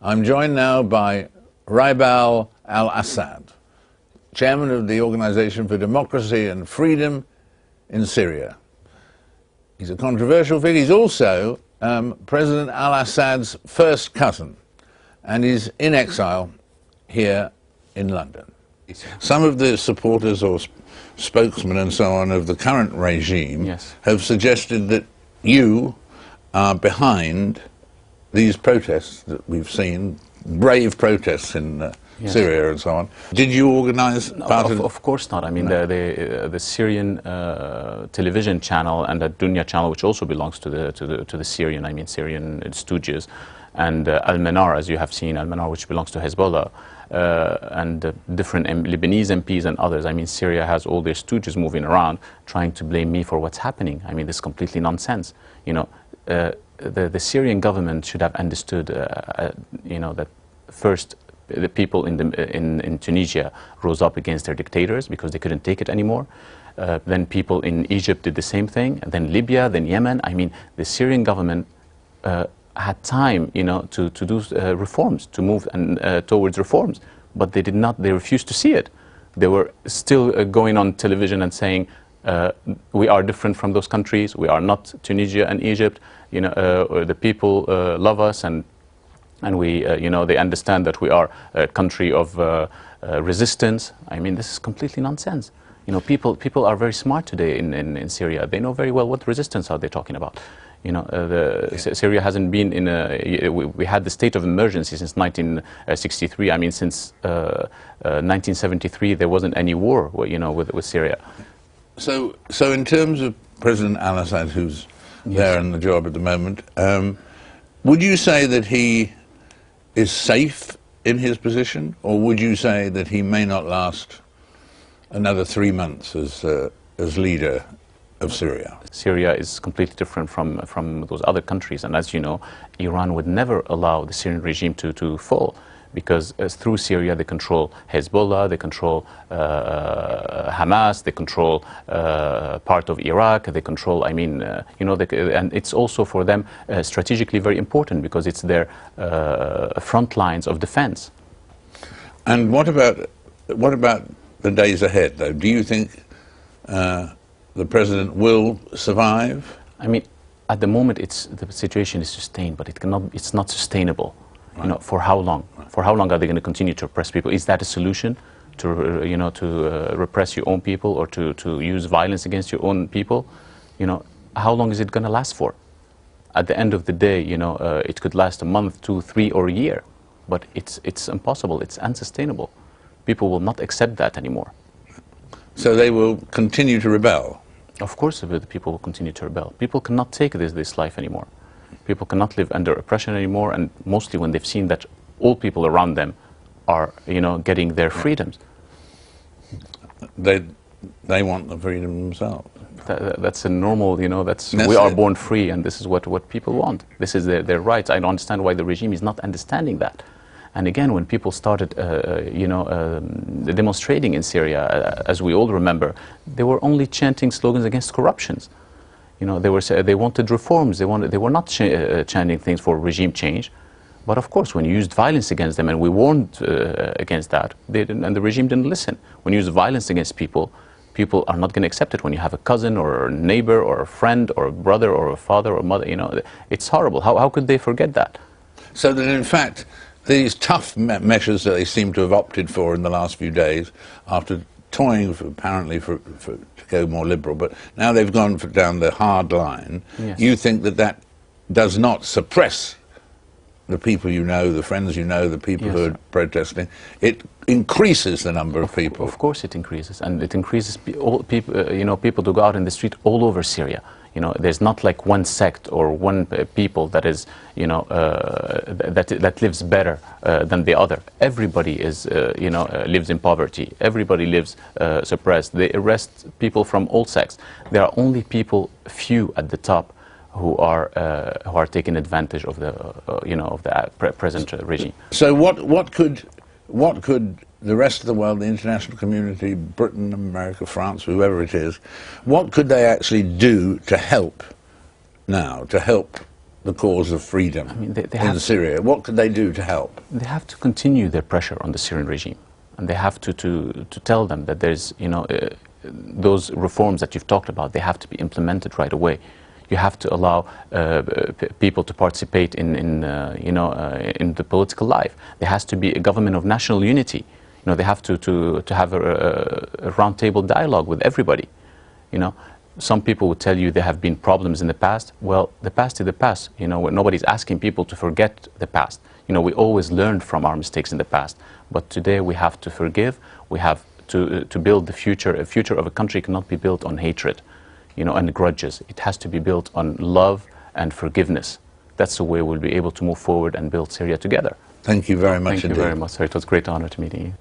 I'm joined now by Ribal Al-Assad, chairman of the Organization for Democracy and Freedom in Syria. He's a controversial figure. He's also President Al-Assad's first cousin, and he's in exile here in London. Some of the supporters or spokesmen and so on of the current regime have suggested that you are behind these protests that we've seen, brave protests in Syria and so on. Did you organize part of it? Of course not. I mean, the Syrian television channel and the Dunya channel, which also belongs to the Syrian, Syrian stooges, and Al-Manar, as you have seen, Al-Manar, which belongs to Hezbollah, and different Lebanese MPs and others. Syria has all their stooges moving around trying to blame me for what's happening. This is completely nonsense. The Syrian government should have understood, that first the people in Tunisia rose up against their dictators because they couldn't take it anymore. Then people in Egypt did the same thing. And then Libya, then Yemen. The Syrian government had time, to do reforms, to move towards reforms, but they did not. They refused to see it. They were still going on television and saying, we are different from those countries. We are not Tunisia and Egypt. The people love us, and we, they understand that we are a country of resistance. This is completely nonsense. People are very smart today in Syria. They know very well what resistance are they talking about. Syria hasn't been in a. We had the state of emergency since 1963. Since 1973, there wasn't any war, with Syria. So in terms of President Al-Assad, who's there in the job at the moment, would you say that he is safe in his position, or would you say that he may not last another 3 months as leader of Syria? Syria is completely different from those other countries, and as you know, Iran would never allow the Syrian regime to fall, because through Syria they control Hezbollah, they control Hamas, they control part of Iraq, they control, and it's also for them strategically very important because it's their front lines of defense. And what about the days ahead, though? Do you think the president will survive? At the moment, the situation is sustained, but it's not sustainable. Right. For how long? Right. For how long are they going to continue to oppress people? Is that a solution to repress your own people, or to use violence against your own people? How long is it going to last for? At the end of the day, it could last a month, 2, 3, or a year, but it's impossible. It's unsustainable. People will not accept that anymore. So they will continue to rebel? Of course, the people will continue to rebel. People cannot take this life anymore. People cannot live under oppression anymore, and mostly when they've seen that all people around them are, getting their freedoms. They want the freedom themselves. That's a normal, we are born free, and this is what people want. This is their rights. I don't understand why the regime is not understanding that. And again, when people started, demonstrating in Syria, as we all remember, they were only chanting slogans against corruptions. They wanted reforms. They were not chanting things for regime change. But of course, when you used violence against them, and we warned against that, and the regime didn't listen. When you use violence against people, people are not going to accept it. When you have a cousin or a neighbor or a friend or a brother or a father or mother, it's horrible. How could they forget that? So that in fact, these tough measures that they seem to have opted for in the last few days, after toying apparently to go more liberal, but now they've gone down the hard line. Yes. You think that does not suppress the people the friends the people who are protesting? It increases the number of people. Of course it increases, and it increases people to go out in the street all over Syria. There's not like one sect or one people that is, that lives better than the other. Everybody is, lives in poverty. Everybody lives suppressed. They arrest people from all sects. There are only few at the top who are taking advantage of the present regime. So what could the rest of the world, the international community, Britain, America, France, whoever it is, what could they actually do to help now, to help the cause of freedom in Syria? What could they do to help? They have to continue their pressure on the Syrian regime, and they have to tell them that there's, those reforms that you've talked about, they have to be implemented right away. You have to allow people to participate in the political life. There has to be a government of national unity. They have to have a roundtable dialogue with everybody. Some people would tell you there have been problems in the past. Well, the past is the past. Nobody's asking people to forget the past. We always learned from our mistakes in the past. But today we have to forgive. We have to build the future. A future of a country cannot be built on hatred, and grudges. It has to be built on love and forgiveness. That's the way we'll be able to move forward and build Syria together. Thank you very much indeed. Thank you very much, sir. It was a great honor to meet you.